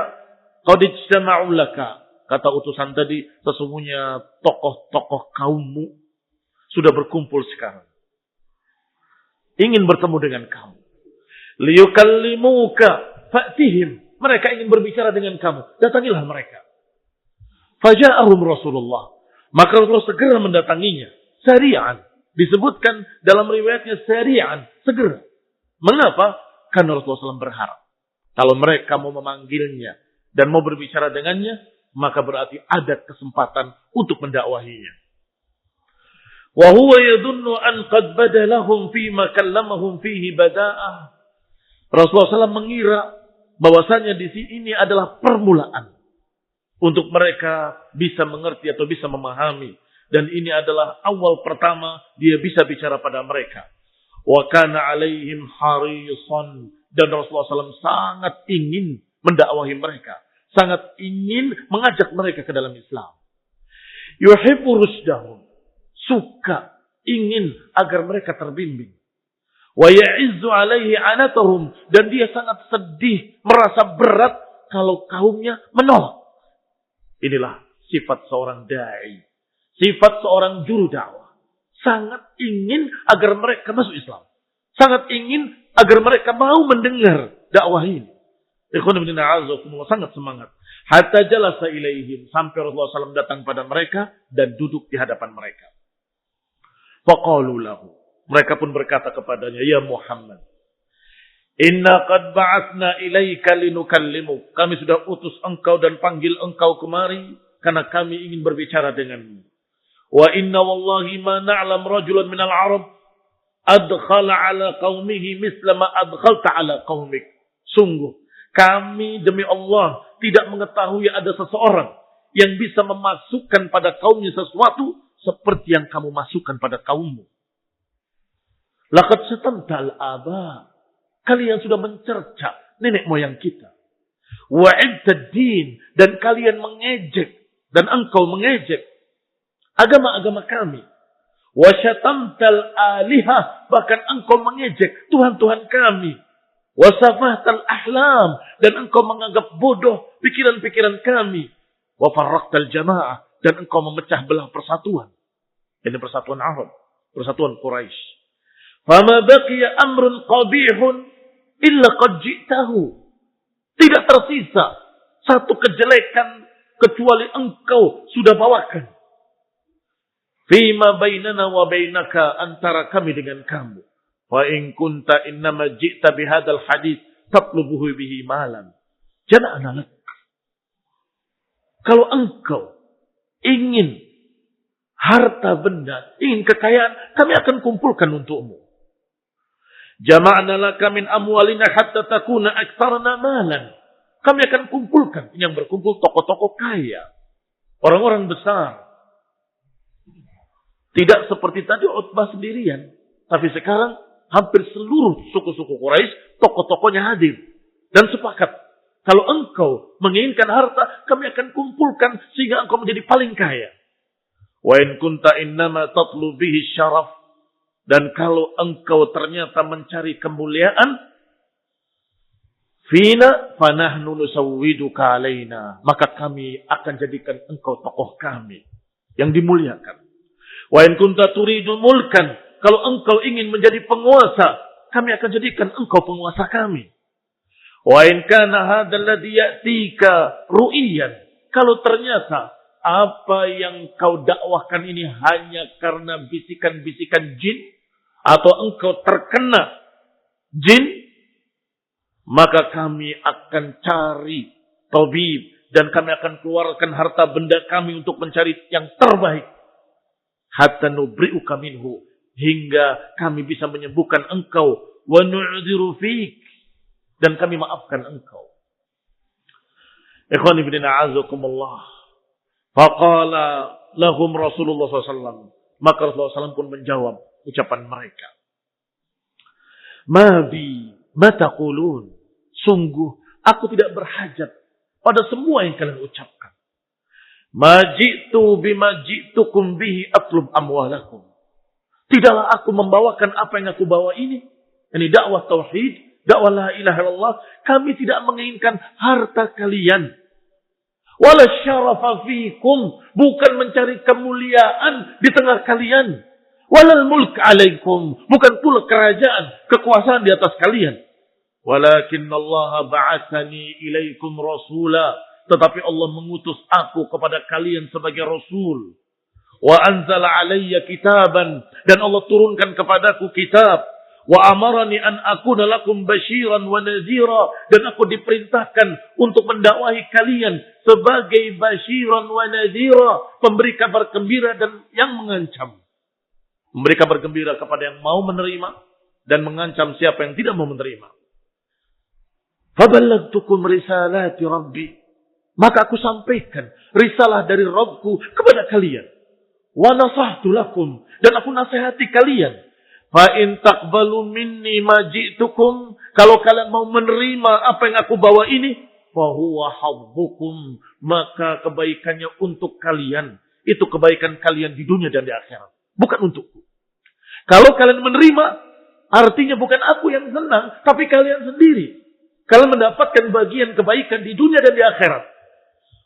qad ijtama'u laka. Kata utusan tadi, sesungguhnya tokoh-tokoh kaummu sudah berkumpul sekarang, ingin bertemu dengan kamu. Liyukallimuka fa'tihim. Mereka ingin berbicara dengan kamu. Datangilah mereka. Faja'ahum Rasulullah. Maka Rasulullah segera mendatanginya. Sari'an. Disebutkan dalam riwayatnya sari'an. Segera. Mengapa? Karena Rasulullah SAW berharap, kalau mereka mau memanggilnya dan mau berbicara dengannya, maka berarti ada kesempatan untuk mendakwahinya. Wa huwa yadhunnu an qad badalahum fi ma kallamahum fihi bada'ah. Rasulullah SAW mengira bahwasanya di sini adalah permulaan untuk mereka bisa mengerti atau bisa memahami, dan ini adalah awal pertama dia bisa bicara pada mereka. Wa kana alaihim harisan, dan Rasulullah SAW sangat ingin mendakwahi mereka, sangat ingin mengajak mereka ke dalam Islam. Yuhibbu rusydahum, suka, ingin agar mereka terbimbing. Wa ya'izzu alaihi anatahum, dan dia sangat sedih, merasa berat kalau kaumnya menolak. Inilah sifat seorang dai, sifat seorang juru dakwah. Sangat ingin agar mereka masuk Islam, sangat ingin agar mereka mau mendengar dakwah ini. Ikhwan ibn a'azakumullah, sangat semangat. Hatta jalasa ilaihim, sampai Rasulullah SAW datang pada mereka dan duduk di hadapan mereka. Faqalu lahu, mereka pun berkata kepadanya, ya Muhammad, inna qad ba'athna ilaika linukallimuk. Kami sudah utus engkau dan panggil engkau kemari karena kami ingin berbicara denganmu. Wa inna wallahi ma na'lam rajulan minal Arab adkhala ala qaumihi misla ma adkhalta ala qaumik. Sungguh, kami demi Allah tidak mengetahui ada seseorang yang bisa memasukkan pada kaumnya sesuatu seperti yang kamu masukkan pada kaummu. Laqad satamtal aba. Kalian sudah mencerca nenek moyang kita. Wa'idtad din, dan kalian mengejek, dan engkau mengejek agama-agama kami. Wa syatamtal alihah, bahkan engkau mengejek Tuhan-Tuhan kami. Wa safahtal ahlam, dan engkau menganggap bodoh pikiran-pikiran kami. Wa farraqtal jamaah, dan engkau memecah belah persatuan. Ini persatuan Arab, persatuan Quraisy. Fama baqiya amrun qabihun illa qad ji'tahu. Tidak tersisa satu kejelekan kecuali engkau sudah bawakan. Fima bainana wa bainaka, antara kami dengan kamu. Wa in kunta innama ji'ta bihadzal hadits tatlubuhu bihi malan. Jana'ana lak. Kalau engkau ingin harta benda, ingin kekayaan, kami akan kumpulkan untukmu. Jama'na laka min amwalina hatta takuna aktsarna malan. Kami akan kumpulkan, yang berkumpul tokoh-tokoh kaya, orang-orang besar. Tidak seperti tadi Utbah sendirian, tapi sekarang hampir seluruh suku-suku Quraisy, tokoh-tokohnya hadir dan sepakat Kalau engkau menginginkan harta, kami akan kumpulkan sehingga engkau menjadi paling kaya. Wa in kunta innama tatlu bihi syaraf. Dan kalau engkau ternyata mencari kemuliaan, fina fanahnu nusawwiduka alaina. Maka kami akan jadikan engkau tokoh kami yang dimuliakan. Wa in kunta turidu mulkan. Kalau engkau ingin menjadi penguasa, kami akan jadikan engkau penguasa kami. Wa in kana hadzal ladzi ya'tika ru'iyan. Kalau ternyata apa yang kau dakwahkan ini hanya karena bisikan-bisikan jin atau engkau terkena jin, maka kami akan cari tabib dan kami akan keluarkan harta benda kami untuk mencari yang terbaik. Hatta nubri'uka minhu, hingga kami bisa menyembuhkan engkau, wa nu'dziru fik, dan kami maafkan engkau. Ikhwani fillah azakumullah. Faqala lahum Rasulullah SAW. Maka Rasulullah SAW pun menjawab ucapan mereka. Ma bi ma taqulun. Sungguh aku tidak berhajat pada semua yang kalian ucapkan. Ma ji'tu bima ji'tukum bihi atlub amwalakum. Tidaklah aku membawakan apa yang aku bawa ini. Ini dakwah tauhid, dakwah la ilaha illallah. Kami tidak menginginkan harta kalian. Wala syarafa fikum, bukan mencari kemuliaan di tengah kalian. Walal mulk alaikum, bukan pula kerajaan, kekuasaan di atas kalian. Walakin Allah ba'atsani ilaikum rasula, tetapi Allah mengutus aku kepada kalian sebagai rasul. Wa anzala alayya kitaban, dan Allah turunkan kepadaku kitab. Wa amarani an akuna lakum basyiran wa nadhira, dan aku diperintahkan untuk mendakwahi kalian sebagai basyiran wa nadhira, pemberi kabar gembira dan yang mengancam. Memberi kabar gembira kepada yang mau menerima dan mengancam siapa yang tidak mau menerima. Faballagtukum risalati rabbi, maka aku sampaikan risalah dari Rabbku kepada kalian. Wa nasahtu lakum, dan aku nasihati kalian. Fa in taqbalu minni ma ji'tukum, kalau kalian mau menerima apa yang aku bawa ini, fa huwa hadzukum, maka kebaikannya untuk kalian. Itu kebaikan kalian di dunia dan di akhirat, bukan untukku. Kalau kalian menerima, artinya bukan aku yang senang, tapi kalian sendiri. Kalian mendapatkan bagian kebaikan di dunia dan di akhirat.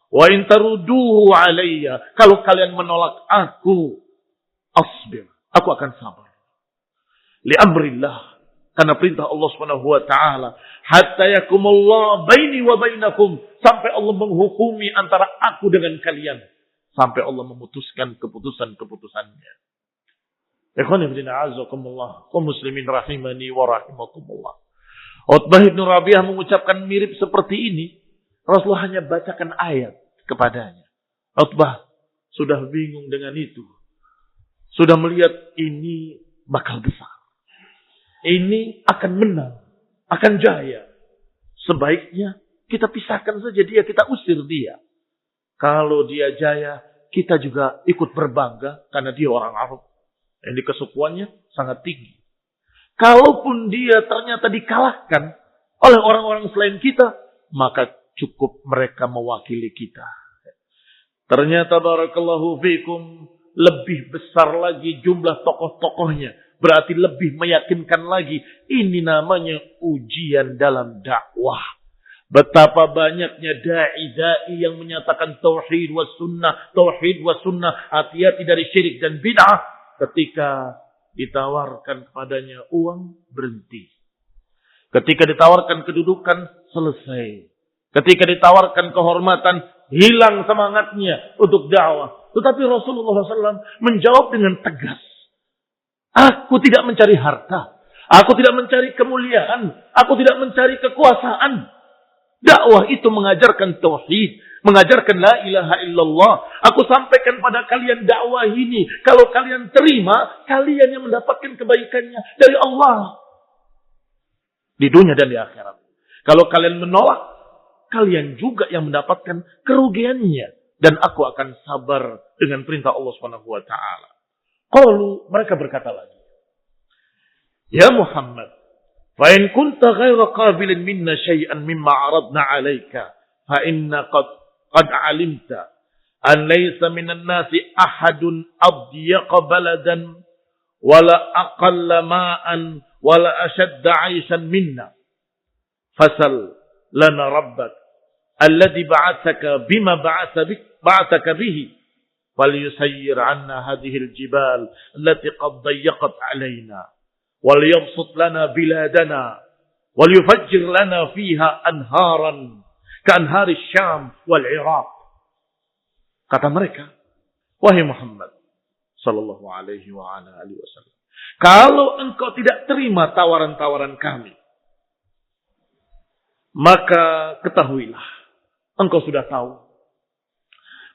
Wa in tarudduhu alayya, kalau kalian menolak aku, asbir, aku akan sabar. Li amrillah, karena perintah Allah Subhanahu wa taala, hatta yakumullah baini wa bainakum, sampai Allah menghukumi antara aku dengan kalian, sampai Allah memutuskan keputusan-keputusannya. Ikhwani fillah azakumullah, kaum muslimin rahimani wa rahimakumullah. Utbah bin Rabi'ah mengucapkan mirip seperti ini. Rasulullah hanya bacakan ayat kepadanya. Utbah sudah bingung dengan itu. Sudah melihat ini bakal besar. Ini akan menang, akan jaya. Sebaiknya kita pisahkan saja dia, kita usir dia. Kalau dia jaya, kita juga ikut berbangga karena dia orang Arab. Yang kesukuannya sangat tinggi. Kalaupun dia ternyata dikalahkan oleh orang-orang selain kita, maka cukup mereka mewakili kita. Ternyata barakallahu fikum, lebih besar lagi jumlah tokoh-tokohnya. Berarti lebih meyakinkan lagi. Ini namanya ujian dalam dakwah. Betapa banyaknya da'i-da'i yang menyatakan tauhid wa sunnah, hati-hati dari syirik dan bid'ah. Ketika ditawarkan kepadanya uang, berhenti. Ketika ditawarkan kedudukan, selesai. Ketika ditawarkan kehormatan, hilang semangatnya untuk dakwah. Tetapi Rasulullah SAW menjawab dengan tegas. Aku tidak mencari harta. Aku tidak mencari kemuliaan. Aku tidak mencari kekuasaan. Dakwah itu mengajarkan tauhid. Mengajarkan la ilaha illallah. Aku sampaikan pada kalian dakwah ini. Kalau kalian terima, kalian yang mendapatkan kebaikannya dari Allah. Di dunia dan di akhirat. Kalau kalian menolak, kalian juga yang mendapatkan kerugiannya. Dan aku akan sabar dengan perintah Allah SWT. Qalu, mereka berkata lagi, ya Muhammad, Fa in kunta ghaira qabilin minna syai'an mimma 'aradna 'alaika fa inna qad 'alimta an laysa minan nasi ahadun adyaqa baladan wala aqalla ma'an wala ashadda 'aishan minna fasal lana rabbak alladhi ba'athaka bima ba'athaka bihi falyusayyir 'anna hadhihi al-jibal allati qad dayyaqat 'alaina وليبسط لنا بلادنا وليفجر لنا فيها أنهارا كأنهار الشام والعراق. Kata mereka, wahai Muhammad sallallahu alaihi wa ala alihi wasallam, kalau engkau tidak terima tawaran-tawaran kami, maka ketahuilah, engkau sudah tahu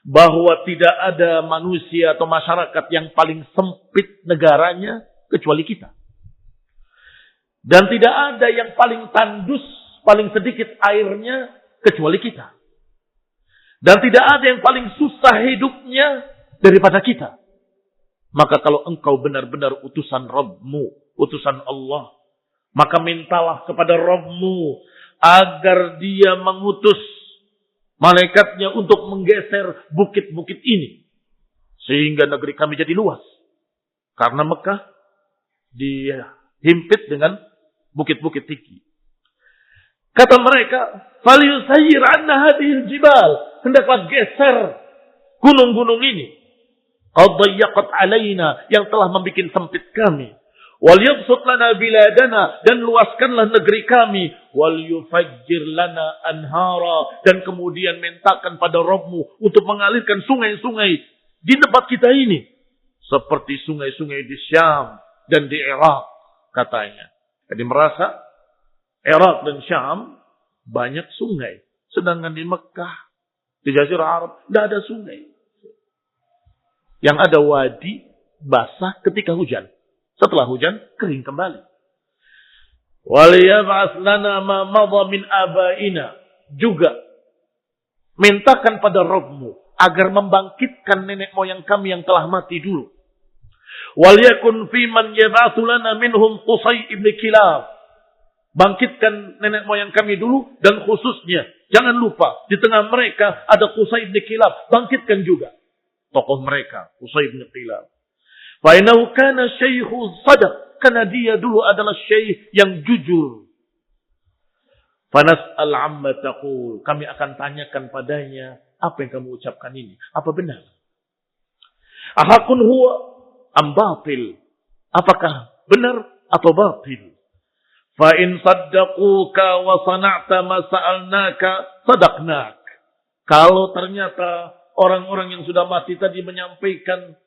bahwa tidak ada manusia atau masyarakat yang paling sempit negaranya kecuali kita. Dan tidak ada yang paling tandus, paling sedikit airnya kecuali kita. Dan tidak ada yang paling susah hidupnya daripada kita. Maka kalau engkau benar-benar utusan Rabbmu, utusan Allah, maka mintalah kepada Rabbmu agar dia mengutus malaikatnya untuk menggeser bukit-bukit ini. Sehingga negeri kami jadi luas. Karena Mekah dihimpit dengan bukit-bukit tinggi. Kata mereka, "Falyusayyir 'anna hadhil jibal." Hendaklah geser gunung-gunung ini. Qad dayyaqat 'alaina, yang telah membuat sempit kami. Wal yabsut lana biladana, dan luaskanlah negeri kami. Wal yufajjir lana anhara, dan kemudian mintakan pada Rabbmu untuk mengalirkan sungai-sungai di tempat kita ini. Seperti sungai-sungai di Syam dan di Irak, katanya. Jadi merasa Irak dan Syam banyak sungai. Sedangkan di Mekah, di Jazirah Arab, tidak ada sungai. Yang ada wadi basah ketika hujan. Setelah hujan, kering kembali. وَلِيَبْعَثْ لَنَا مَا مَضَى مِنْ آبَائِنَا. Juga mintakan pada Rabbmu agar membangkitkan nenek moyang kami yang telah mati dulu. وَلْيَكُنْ فِي مَنْ يَبْعَثُ لَنَا مِنْهُمْ قُصَيْ ibn Kilab. Bangkitkan nenek moyang kami dulu, dan khususnya jangan lupa di tengah mereka ada Qusay ibn Kilab. Bangkitkan juga tokoh mereka, Qusay ibn Kilab. فَإِنَّهُ كَانَ شَيْخُ صَدَقٍ, karena dia dulu adalah syekh yang jujur. فَنَسْأَلْ عَمَّا تَقُولُ, kami akan tanyakan padanya, apa yang kamu ucapkan ini, apa benar? أَحَقٌ هُوَ am batil, apakah benar atau batil? Fa in saddaquka wa sana'ta ma sa'alnaka sadaqnak. Kalau ternyata orang-orang yang sudah mati tadi menyampaikan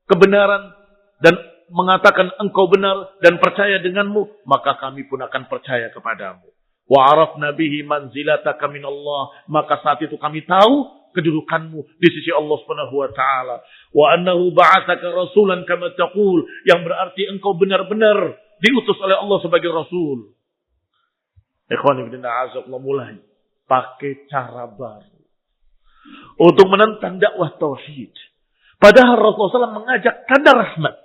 kebenaran dan mengatakan engkau benar dan percaya denganmu, maka kami pun akan percaya kepadamu. Wa arafna bihi manzilataka min Allah, maka saat itu kami tahu kedudukanmu di sisi Allah Subhanahu wa taala. Wa annahu ba'atsaka rasulan kama taqul, yang berarti engkau benar-benar diutus oleh Allah sebagai rasul. Ikhwan fillah, a'azakumullah, mulai pakai cara baru untuk menentang dakwah tauhid. Padahal Rasulullah SAW mengajak karena rahmat.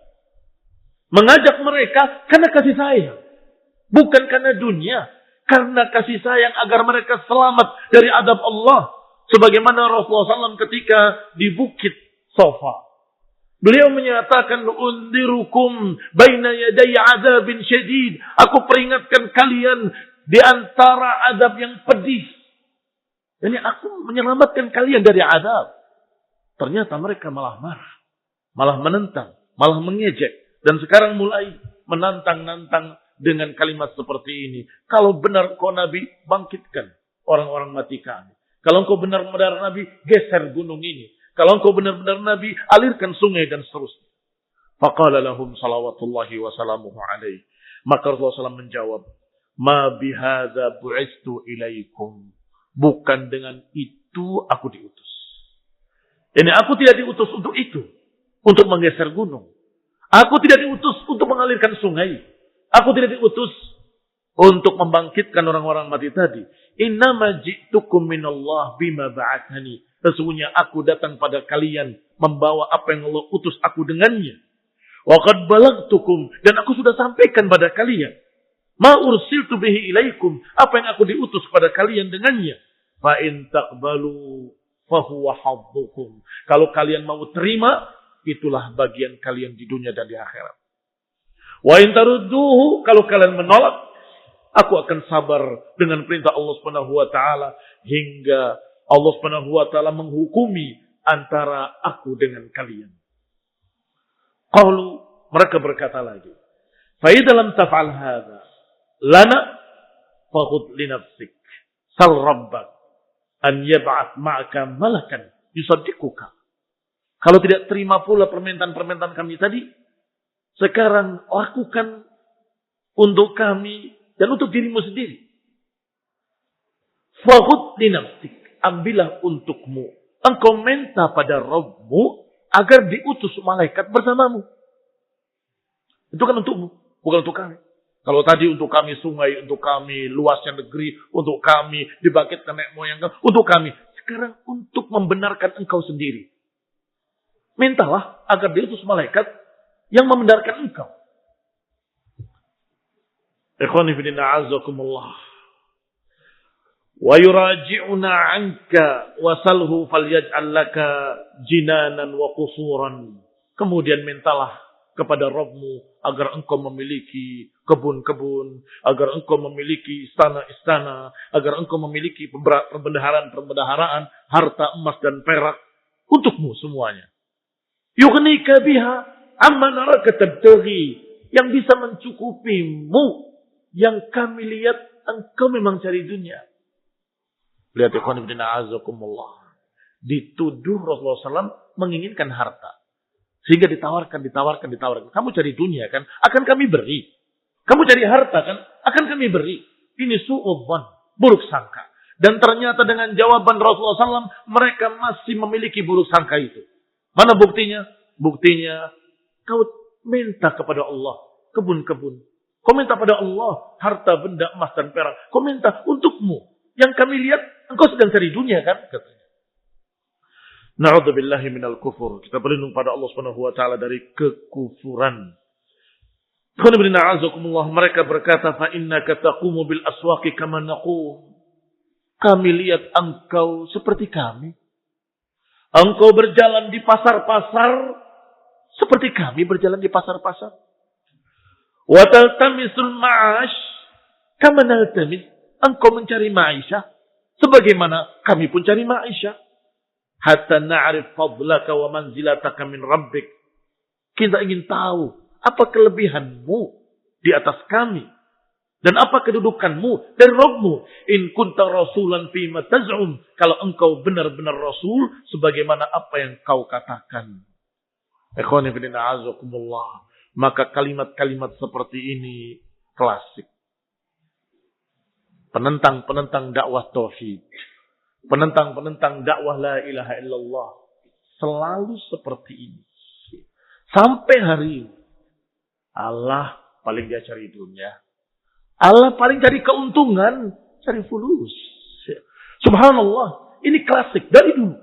Mengajak mereka karena kasih sayang. Bukan karena dunia. Karena kasih sayang agar mereka selamat dari adab Allah. Sebagaimana Rasulullah SAW ketika di Bukit Safa. Beliau menyatakan, undirukum baina yaday azabin syadid. Aku peringatkan kalian di antara azab yang pedih. Jadi aku menyelamatkan kalian dari azab. Ternyata mereka malah marah. Malah menentang. Malah mengejek. Dan sekarang mulai menantang-nantang dengan kalimat seperti ini. Kalau benar kau Nabi, bangkitkan orang-orang mati kami. Kalau engkau benar-benar Nabi, geser gunung ini. Kalau engkau benar-benar Nabi, alirkan sungai dan seterusnya. Faqala lahum salawatullahi wa salamuhu alaihi. Maka Rasulullah SAW menjawab, ma bihadza bu'istu ilaikum. Bukan dengan itu aku diutus. Ini aku tidak diutus untuk itu. Untuk menggeser gunung. Aku tidak diutus untuk mengalirkan sungai. Aku tidak diutus untuk membangkitkan orang-orang mati tadi. Innama ji'tukum minallah bima ba'athani. Sesungguhnya aku datang pada kalian membawa apa yang Allah utus aku dengannya. Wa qad balagtukum, dan aku sudah sampaikan pada kalian. Ma ursiltu bihi ilaikum. Apa yang aku diutus kepada kalian dengannya. Fa in taqbalu fahuwa haddukum. Kalau kalian mau terima, itulah bagian kalian di dunia dan di akhirat. Wa in tarudduhu, kalau kalian menolak, aku akan sabar dengan perintah Allah Subhanahu wa taala hingga Allah Subhanahu wa taala menghukumi antara aku dengan kalian. Qalu, mereka berkata lagi, fa idza lam taf'al hadza lana fakhudh li nafsik sal rabbak an yab'ath ma'aka malakan yusaddiquka. Kalau tidak terima pula permintaan-permintaan kami tadi, sekarang lakukan untuk kami dan untuk dirimu sendiri. Fakhudh li nafsik, ambillah untukmu. Engkau minta pada Rabbmu agar diutus malaikat bersamamu. Itu kan untukmu, bukan untuk kami. Kalau tadi untuk kami sungai, untuk kami luasnya negeri, untuk kami dibangkitkan nenek moyang, untuk kami. Sekarang untuk membenarkan engkau sendiri. Mintalah agar diutus malaikat yang membenarkan engkau. Ikhwani fillah azakumullah. Wa yuraji'una 'anka wasalhu falyaj'al laka jinanan wa qusuran. Kemudian mintalah kepada Rabbmu agar engkau memiliki kebun-kebun, agar engkau memiliki istana-istana, agar engkau memiliki perbendaharaan-perbendaharaan, harta emas dan perak untukmu semuanya. Yughnika biha amma naraka tabtaghi, yang bisa mencukupimu, yang kami lihat engkau memang cari dunia. Lihat ikhwan ibn a'azakumullah. Dituduh Rasulullah SAW menginginkan harta. Sehingga ditawarkan. Kamu cari dunia kan? Akan kami beri. Kamu cari harta kan? Akan kami beri. Ini su'udzan, buruk sangka. Dan ternyata dengan jawaban Rasulullah SAW, mereka masih memiliki buruk sangka itu. Mana buktinya? Buktinya, kau minta kepada Allah kebun-kebun. Kau minta pada Allah harta benda emas dan perak. Kau minta untukmu. Yang kami lihat, engkau sedang cari dunia kan? Katanya. Na'udzubillahi minal kufur. Kita berlindung pada Allah Subhanahu wa taala dari kekufuran. Mereka berkata, fa innaka taqumu bil aswaqi kama naqum. Kami lihat engkau seperti kami. Engkau berjalan di pasar-pasar seperti kami berjalan di pasar-pasar. Wa taltamisul ma'ash kama naltamis. Engkau mencari ma'isyah sebagaimana kami pun cari ma'isyah. Hatta na'rif fadlaka wa manzilataka min rabbik. Kita ingin tahu apa kelebihanmu di atas kami dan apa kedudukanmu dari Rabbmu. In kunta rasulan fima taz'um, kalau engkau benar-benar rasul sebagaimana apa yang kau katakan. Ikhwani fillah azakumullah. Maka kalimat-kalimat seperti ini klasik. Penentang-penentang dakwah tauhid, penentang-penentang dakwah la ilaha illallah selalu seperti ini. Sampai hari ini Allah paling dia cari dunia. Allah paling cari keuntungan, cari fulus. Subhanallah, ini klasik dari dulu.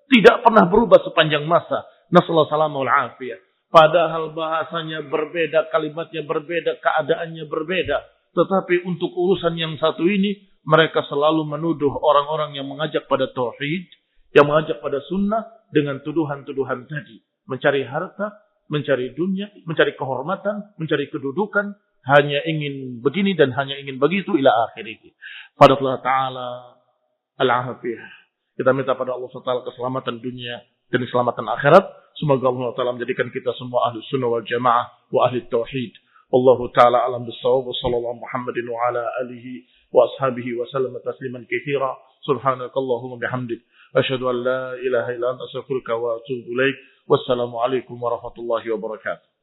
Tidak pernah berubah sepanjang masa. Nasallahu salamul afiyah. Padahal bahasanya berbeda, kalimatnya berbeda, keadaannya berbeda. Tetapi untuk urusan yang satu ini, mereka selalu menuduh orang-orang yang mengajak pada tauhid, yang mengajak pada sunnah dengan tuduhan-tuduhan tadi. Mencari harta, mencari dunia, mencari kehormatan, mencari kedudukan, hanya ingin begini dan hanya ingin begitu ila akhirih. Pada Allah Ta'ala al-afiyah. Kita minta pada Allah Ta'ala keselamatan dunia dan keselamatan akhirat. Semoga Allah Ta'ala menjadikan kita semua ahli sunnah wal jamaah wa ahli tauhid. Wallahu ta'ala alam bisawab. Wassallallahu Muhammadin wa ala alihi wa ashabihi wa sallam tasliman katsira. Subhanakallahumma bihamdik. Asyhadu an la ilaha illa anta astaghfiruka wa atubu ilaik. Wassalamu alaikum warahmatullahi wabarakatuh.